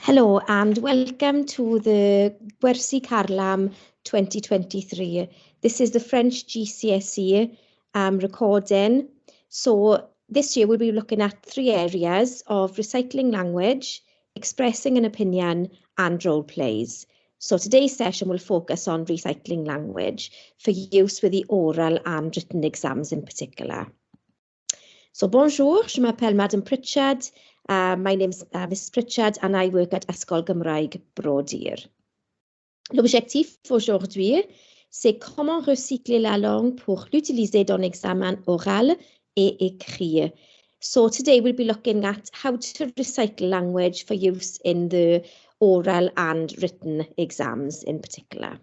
Hello and welcome to the Gwersi Carlam 2023. This is the French GCSE recording. So this year we'll be looking at 3 areas of recycling language, expressing an opinion and role plays. So today's session will focus on recycling language for use with the oral and written exams in particular. So bonjour, je m'appelle Madame Pritchard. My name's Mrs Pritchard and I work at e-sgol Gymraeg Brodyr. L'objectif aujourd'hui, c'est comment recycler la langue pour l'utiliser dans l'examen oral et écrit. So today we'll be looking at how to recycle language for use in the oral and written exams in particular.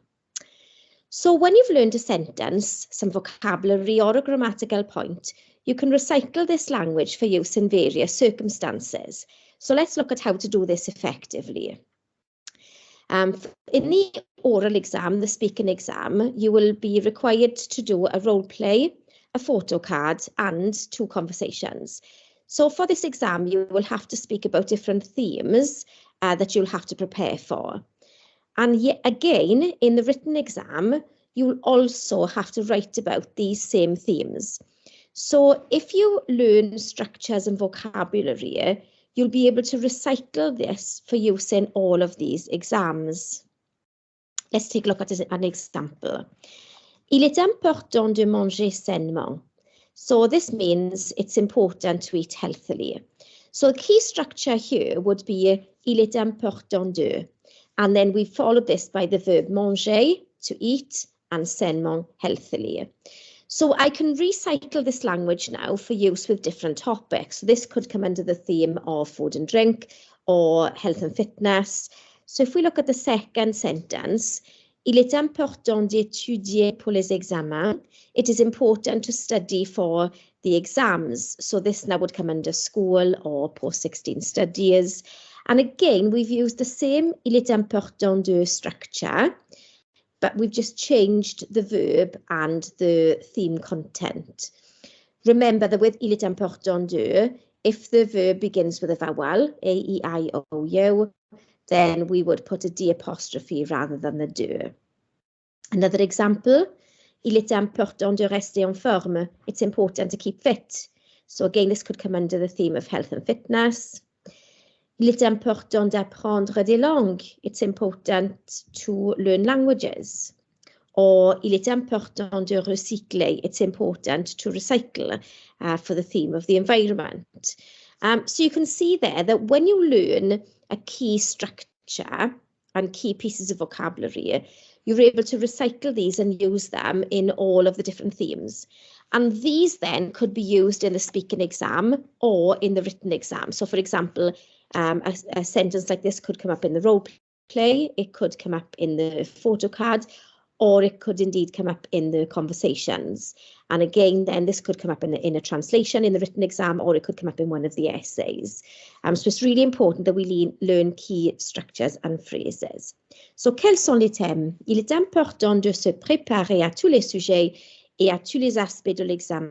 So when you've learned a sentence, some vocabulary or a grammatical point, you can recycle this language for use in various circumstances. So let's look at how to do this effectively. In the oral exam, the speaking exam, you will be required to do a role play, a photo card and 2 conversations. So for this exam, you will have to speak about different themes that you'll have to prepare for. And yet again, in the written exam, you'll also have to write about these same themes. So if you learn structures and vocabulary, you'll be able to recycle this for use in all of these exams. Let's take a look at an example. Il est important de manger sainement. So this means it's important to eat healthily. So the key structure here would be il est important de. And then we followed this by the verb manger, to eat, and sainement, healthily. So I can recycle this language now for use with different topics. So this could come under the theme of food and drink or health and fitness. So if we look at the second sentence, il est important d'étudier pour les examens. It is important to study for the exams. So this now would come under school or post-16 studies. And again, we've used the same il est important de structure, but we've just changed the verb and the theme content. Remember that with il est important de, if the verb begins with a vowel, A, E, I, O, U, then we would put a D apostrophe rather than the de. Another example, il est important de rester en forme. It's important to keep fit. So again, this could come under the theme of health and fitness. Il est important d'apprendre des langues. It's important to learn languages. Or il est important de recycler. It's important to recycle for the theme of the environment. So you can see there that when you learn a key structure and key pieces of vocabulary, you're able to recycle these and use them in all of the different themes. And these then could be used in the speaking exam or in the written exam. So for example, a sentence like this could come up in the role play, it could come up in the photo card, or it could indeed come up in the conversations. And again, then this could come up in a translation in the written exam, or it could come up in one of the essays. So it's really important that we learn key structures and phrases. So quels sont les thèmes? Il est important de se préparer à tous les sujets et à tous les aspects de l'examen.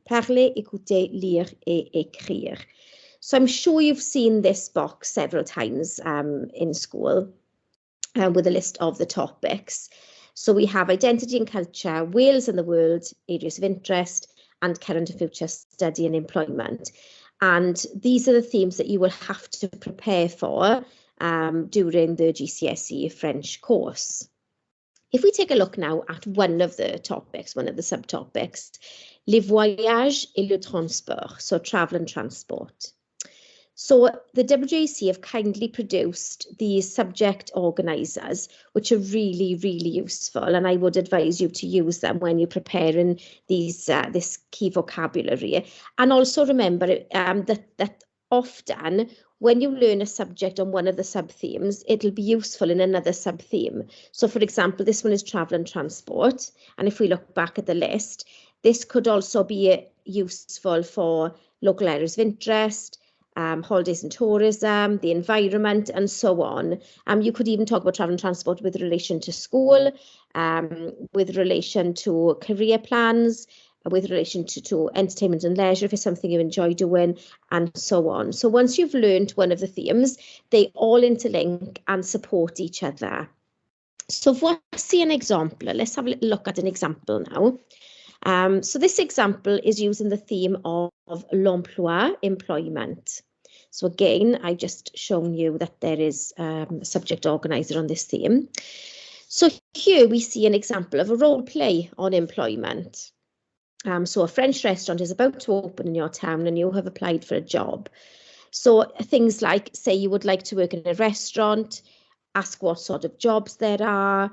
Parler, écouter, lire et écrire. So I'm sure you've seen this box several times in school with a list of the topics. So we have identity and culture, Wales and the world, areas of interest, and current and future study and employment. And these are the themes that you will have to prepare for during the GCSE French course. If we take a look now at one of the topics, one of the subtopics, les voyages et le transport, so travel and transport. So the WJC have kindly produced these subject organisers, which are really, really useful, and I would advise you to use them when you're preparing these this key vocabulary. And also remember that often when you learn a subject on one of the sub-themes, it'll be useful in another sub-theme. So for example, this one is travel and transport, and if we look back at the list, this could also be useful for local areas of interest, holidays and tourism, the environment, and so on. You could even talk about travel and transport with relation to school, with relation to career plans, with relation to entertainment and leisure, if it's something you enjoy doing, and so on. So once you've learned one of the themes, they all interlink and support each other. So voici an example. Let's have a little look at an example now. So this example is using the theme of l'emploi, employment. So again, I've just shown you that there is a subject organizer on this theme. So here we see an example of a role play on employment. So a French restaurant is about to open in your town and you have applied for a job. So things like, say you would like to work in a restaurant, ask what sort of jobs there are,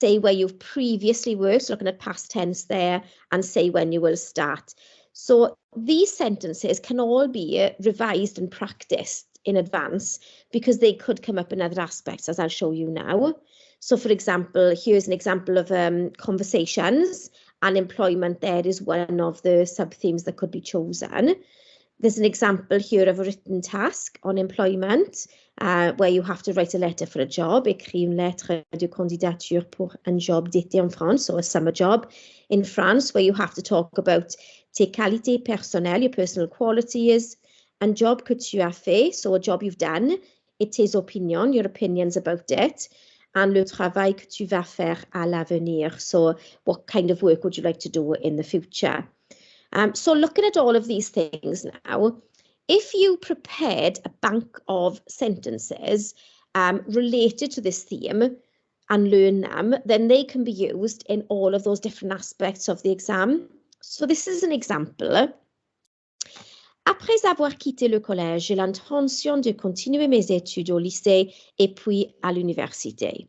say where you've previously worked, looking at past tense there, and say when you will start. So these sentences can all be revised and practiced in advance because they could come up in other aspects, as I'll show you now. So for example, here's an example of conversations, and employment there is one of the sub-themes that could be chosen. There's an example here of a written task on employment, where you have to write a letter for a job, écrire une lettre de candidature pour un job d'été en France, or a summer job in France, where you have to talk about tes qualités personnelles, your personal qualities, un job que tu as fait, so a job you've done, et tes opinions, your opinions about it, and le travail que tu vas faire à l'avenir, so what kind of work would you like to do in the future. So looking at all of these things now, if you prepared a bank of sentences related to this theme and learn them, then they can be used in all of those different aspects of the exam. So this is an example. Après avoir quitté le collège, j'ai l'intention de continuer mes études au lycée et puis à l'université.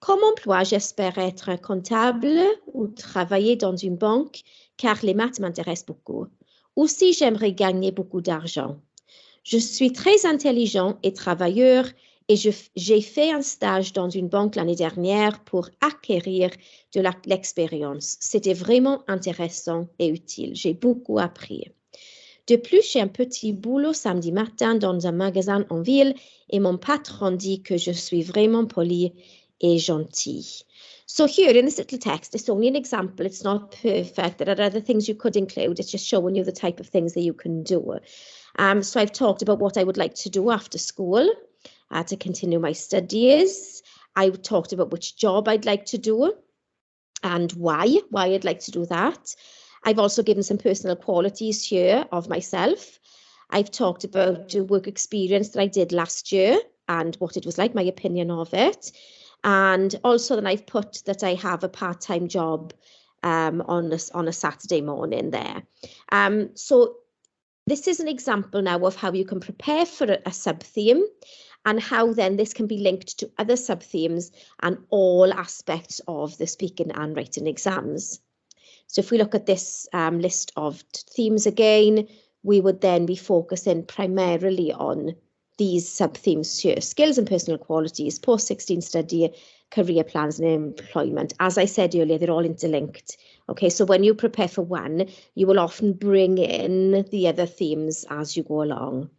Comme emploi, j'espère être comptable ou travailler dans une banque, car les maths m'intéressent beaucoup. Aussi, j'aimerais gagner beaucoup d'argent. Je suis très intelligent et travailleur et j'ai fait un stage dans une banque l'année dernière pour acquérir de l'expérience. C'était vraiment intéressant et utile. J'ai beaucoup appris. De plus, j'ai un petit boulot samedi matin dans un magasin en ville et mon patron dit que je suis vraiment poli et gentil. So here in this little text, it's only an example. It's not perfect. There are other things you could include. It's just showing you the type of things that you can do. So I've talked about what I would like to do after school to continue my studies. I've talked about which job I'd like to do and why I'd like to do that. I've also given some personal qualities here of myself. I've talked about the work experience that I did last year and what it was like, my opinion of it. And also then I've put that I have a part-time job on a Saturday morning there. So this is an example now of how you can prepare for a sub-theme and how then this can be linked to other sub-themes and all aspects of the speaking and writing exams. So if we look at this list of themes again, we would then be focusing primarily on these sub-themes here: skills and personal qualities, post-16 study, career plans and employment. As I said earlier, they're all interlinked. Okay, so when you prepare for one, you will often bring in the other themes as you go along.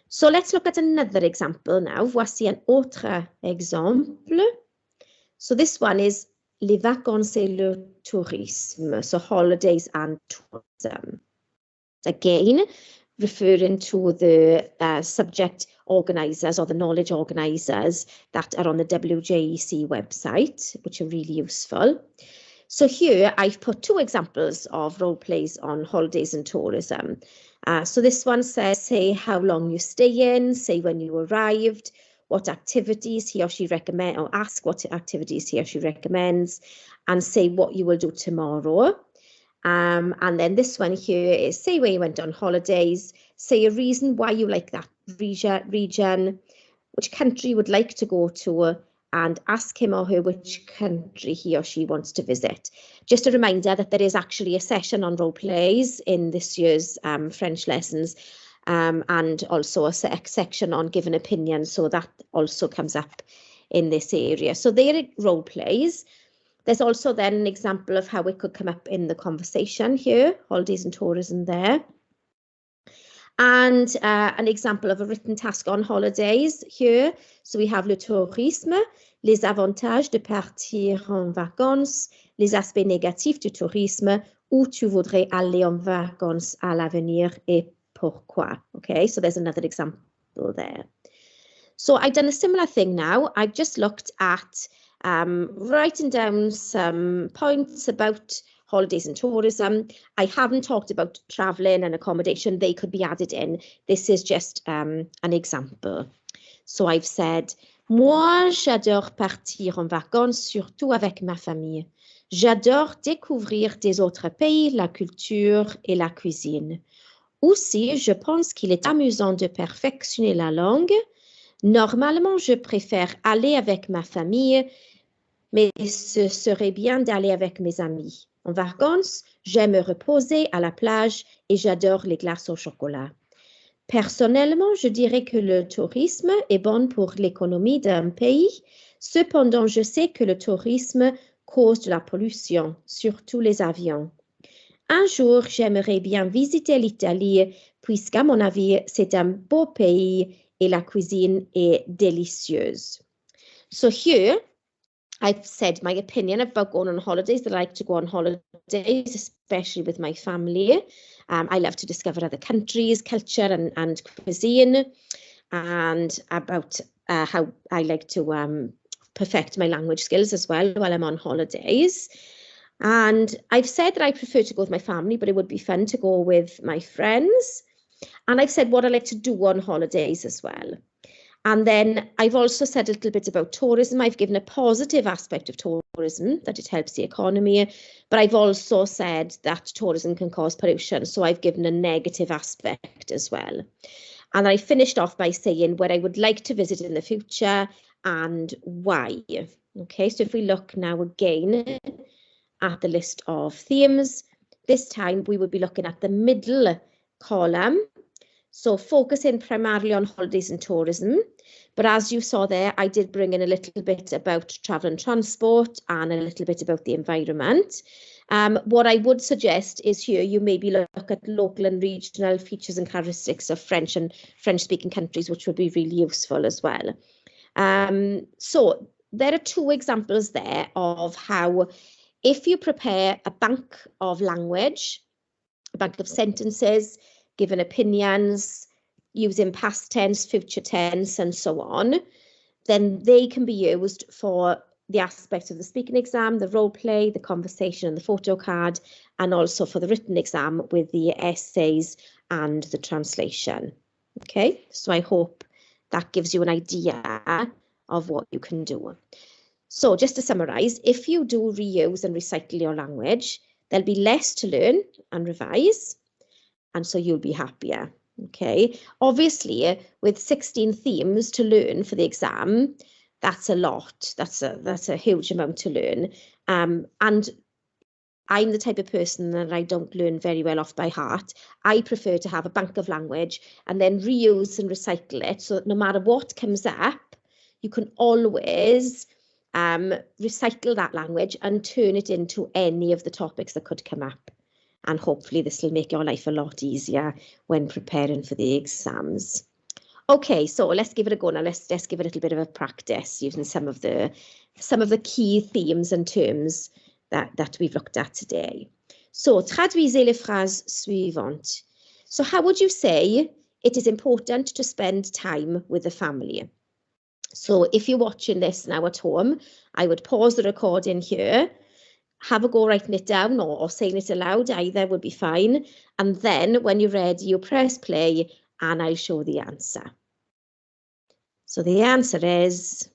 So let's look at another example now. Voici un autre exemple. So this one is les vacances et le tourisme, so holidays and tourism. Again, referring to the subject organisers or the knowledge organisers that are on the WJEC website, which are really useful. So here I've put two examples of role plays on holidays and tourism. So this one says, say how long you stay in, say when you arrived, what activities he or she recommends, or ask what activities he or she recommends, and say what you will do tomorrow. And then this one here is say where you went on holidays, say a reason why you like that region, which country you would like to go to, and ask him or her which country he or she wants to visit. Just a reminder that there is actually a session on role plays in this year's French lessons, and also a section on giving opinions, so that also comes up in this area. So there are role plays. There's also then an example of how it could come up in the conversation here, holidays and tourism there. And an example of a written task on holidays here. So we have le tourisme, les avantages de partir en vacances, les aspects négatifs du tourisme, où tu voudrais aller en vacances à l'avenir et pourquoi. Okay, so there's another example there. So I've done a similar thing now. I've just looked at writing down some points about holidays and tourism. I haven't talked about traveling and accommodation. They could be added in. This is just an example. So I've said, moi, j'adore partir en vacances, surtout avec ma famille. J'adore découvrir des autres pays, la culture et la cuisine. Aussi, je pense qu'il est amusant de perfectionner la langue. Normalement, je préfère aller avec ma famille, mais ce serait bien d'aller avec mes amis. En vacances, j'aime me reposer à la plage et j'adore les glaces au chocolat. Personnellement, je dirais que le tourisme est bon pour l'économie d'un pays. Cependant, je sais que le tourisme cause de la pollution, surtout les avions. Un jour, j'aimerais bien visiter l'Italie, puisqu'à mon avis, c'est un beau pays et la cuisine est délicieuse. So here, I've said my opinion about going on holidays, that I like to go on holidays, especially with my family. I love to discover other countries, culture and cuisine, and about how I like to perfect my language skills as well while I'm on holidays. And I've said that I prefer to go with my family, but it would be fun to go with my friends. And I've said what I like to do on holidays as well. And then I've also said a little bit about tourism. I've given a positive aspect of tourism, that it helps the economy, but I've also said that tourism can cause pollution. So I've given a negative aspect as well. And I finished off by saying where I would like to visit in the future and why. Okay, so if we look now again at the list of themes, this time we would be looking at the middle column. So focusing primarily on holidays and tourism. But as you saw there, I did bring in a little bit about travel and transport and a little bit about the environment. What I would suggest is here you maybe look at local and regional features and characteristics of French and French-speaking countries, which would be really useful as well. So there are two examples there of how, if you prepare a bank of language, a bank of sentences, given opinions, using past tense, future tense, and so on, then they can be used for the aspects of the speaking exam, the role play, the conversation, and the photo card, and also for the written exam with the essays and the translation. Okay, so I hope that gives you an idea of what you can do. So just to summarize, if you do reuse and recycle your language, there'll be less to learn and revise, and so you'll be happier. Okay, obviously with 16 themes to learn for the exam, that's a lot. That's a huge amount to learn. And I'm the type of person that I don't learn very well off by heart. I prefer to have a bank of language and then reuse and recycle it, so that no matter what comes up, you can always recycle that language and turn it into any of the topics that could come up. And hopefully this will make your life a lot easier when preparing for the exams. Okay, so let's give it a go now. Let's give it a little bit of a practice using some of the key themes and terms that we've looked at today. So, traduisez les phrases suivantes. So how would you say it is important to spend time with the family? So if you're watching this now at home, I would pause the recording here, have a go writing it down or saying it aloud, either would be fine. And then when you're ready, you press play and I'll show the answer. So the answer is,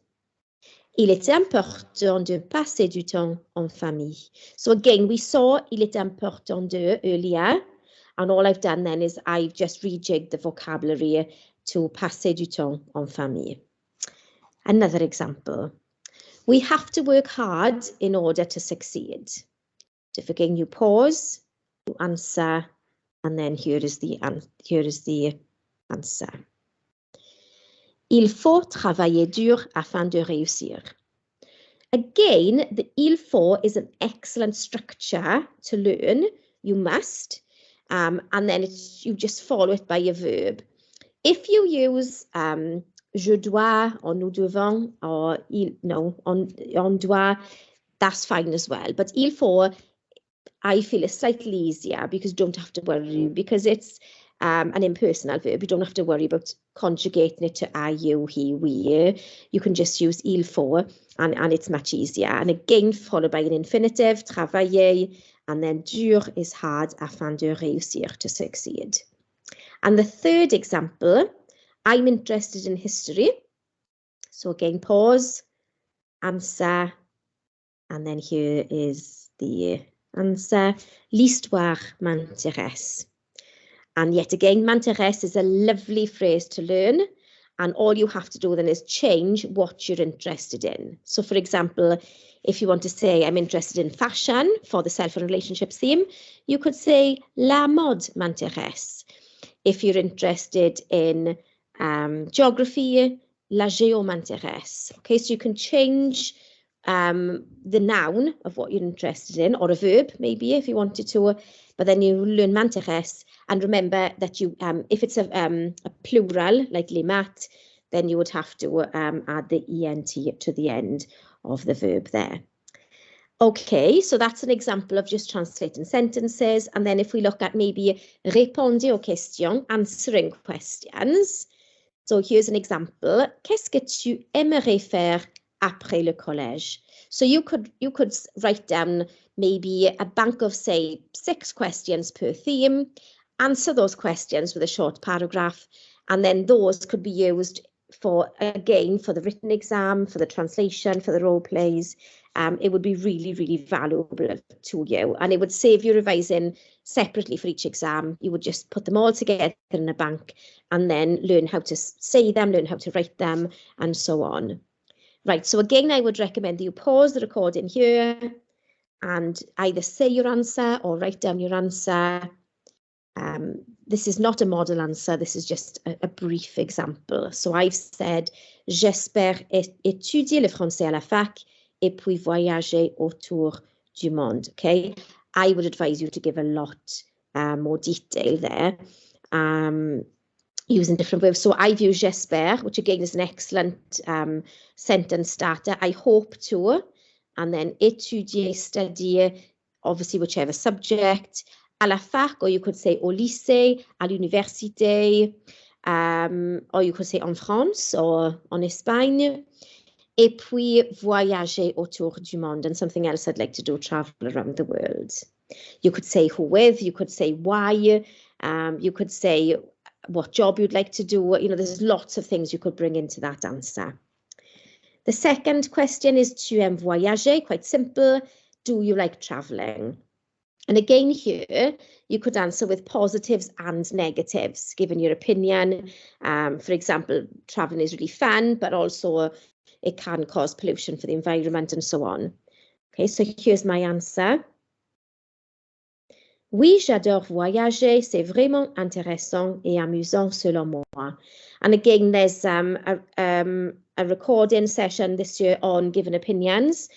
il est important de passer du temps en famille. So again, we saw il est important de earlier, and all I've done then is I've just rejigged the vocabulary to passer du temps en famille. Another example. We have to work hard in order to succeed. So again, you pause, you answer, and then here is the answer. Il faut travailler dur afin de réussir. Again, the il faut is an excellent structure to learn. You must, and then you just follow it by a verb. If you use je dois, or nous devons, or on doit, that's fine as well. But il faut, I feel it's slightly easier because you don't have to worry, because it's an impersonal verb. You don't have to worry about conjugating it to I, you, he, we. You can just use il faut, and it's much easier. And again, followed by an infinitive, travailler, and then dur is hard afin de réussir, to succeed. And the third example, I'm interested in history. So again, pause, answer, and then here is the answer. L'histoire m'intéresse. And yet again, m'intéresse is a lovely phrase to learn. And all you have to do then is change what you're interested in. So for example, if you want to say, I'm interested in fashion for the self and relationships theme, you could say, la mode m'intéresse. If you're interested in geography, la géo m'intéresse. Okay, so you can change the noun of what you're interested in, or a verb maybe if you wanted to, but then you learn m'intéresse. And remember that you, if it's a plural like les maths, then you would have to add the ent to the end of the verb there. Okay, so that's an example of just translating sentences. And then if we look at maybe répondez aux questions, answering questions. So here's an example. Qu'est-ce que tu aimerais faire après le collège? So you could write down maybe a bank of, say, 6 questions per theme, answer those questions with a short paragraph, and then those could be used for, again, for the written exam, for the translation, for the role plays. It would be really, really valuable to you, and it would save you revising separately for each exam. You would just put them all together in a bank and then learn how to say them, learn how to write them, and so on. Right, so again, I would recommend that you pause the recording here and either say your answer or write down your answer. This is not a model answer, this is just a brief example. So I've said, j'espère étudier le français à la fac et puis voyager autour du monde. Okay, I would advise you to give a lot more detail there, using different verbs. So I've used j'espère, which again is an excellent sentence starter. I hope to, and then étudier, study, obviously whichever subject. À la fac, or you could say au lycée, à l'université, or you could say en France or en Espagne. Et puis voyager autour du monde, and something else I'd like to do, travel around the world. You could say who with, you could say why, you could say what job you'd like to do. You know, there's lots of things you could bring into that answer. The second question is, tu aimes voyager? Quite simple. Do you like traveling? And again here, you could answer with positives and negatives, given your opinion. For example, traveling is really fun, but also it can cause pollution for the environment and so on. Okay, so here's my answer. Oui, j'adore voyager, c'est vraiment intéressant et amusant selon moi. And again, there's a recording session this year on giving opinions.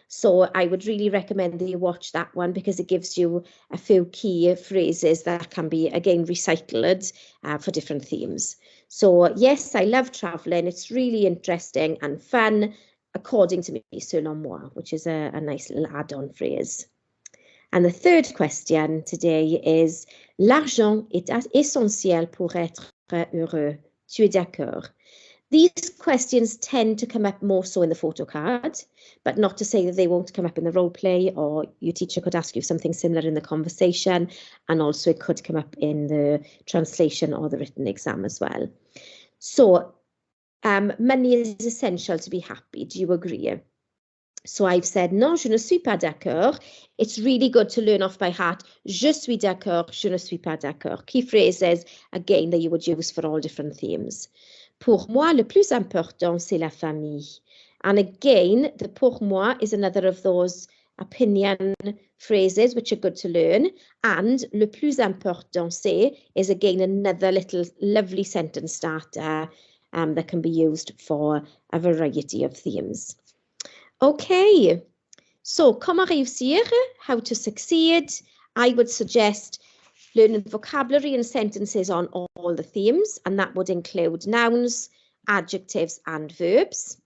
So I would really recommend that you watch that one, because it gives you a few key phrases that can be, again, recycled for different themes. So yes, I love traveling. It's really interesting and fun, according to me, selon moi, which is a nice little add-on phrase. And the third question today is, l'argent est essentiel pour être heureux. Tu es d'accord? These questions tend to come up more so in the photo card, but not to say that they won't come up in the role play, or your teacher could ask you something similar in the conversation, and also it could come up in the translation or the written exam as well. So money is essential to be happy. Do you agree? So I've said, non, je ne suis pas d'accord. It's really good to learn off by heart. Je suis d'accord, je ne suis pas d'accord. Key phrases, again, that you would use for all different themes. Pour moi, le plus important, c'est la famille. And again, the pour moi is another of those opinion phrases which are good to learn. And le plus important, c'est, is again another little lovely sentence starter that can be used for a variety of themes. Okay, so comment réussir, how to succeed. I would suggest learning vocabulary and sentences on all the themes, and that would include nouns, adjectives and verbs.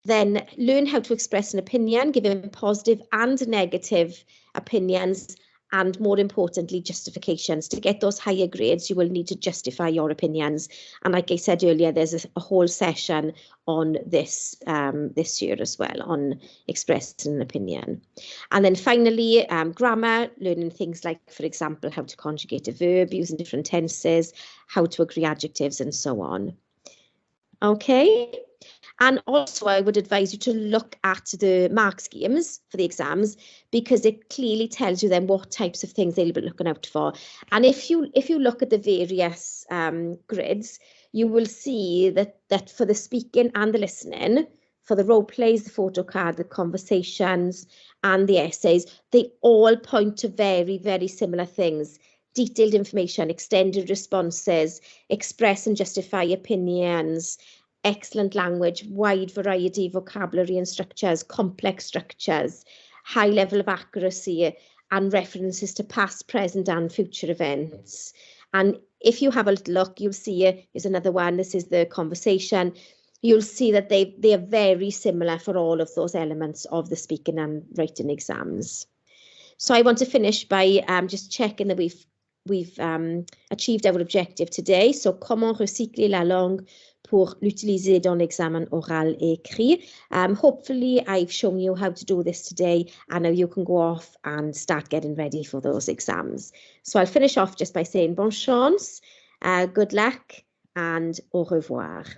Then learn how to express an opinion, giving positive and negative opinions and more importantly, justifications. To get those higher grades, you will need to justify your opinions. And like I said earlier, there's a whole session on this this year as well, on expressing an opinion. And then finally, grammar, learning things like, for example, how to conjugate a verb using different tenses, how to agree adjectives, and so on. Okay. And also, I would advise you to look at the mark schemes for the exams, because it clearly tells you then what types of things they'll be looking out for. And if you look at the various grids, you will see that for the speaking and the listening, for the role plays, the photo card, the conversations, and the essays, they all point to very, very similar things. Detailed information, extended responses, express and justify opinions, excellent language, wide variety of vocabulary and structures, complex structures, high level of accuracy, and references to past, present, and future events. And if you have a little look, you'll see here's another one. This is the conversation. You'll see that they are very similar for all of those elements of the speaking and writing exams. So I want to finish by just checking that we've achieved our objective today. So, comment recycler la langue pour l'utiliser dans l'examen oral et écrit. Hopefully, I've shown you how to do this today, and now you can go off and start getting ready for those exams. So I'll finish off just by saying bonne chance, good luck, and au revoir.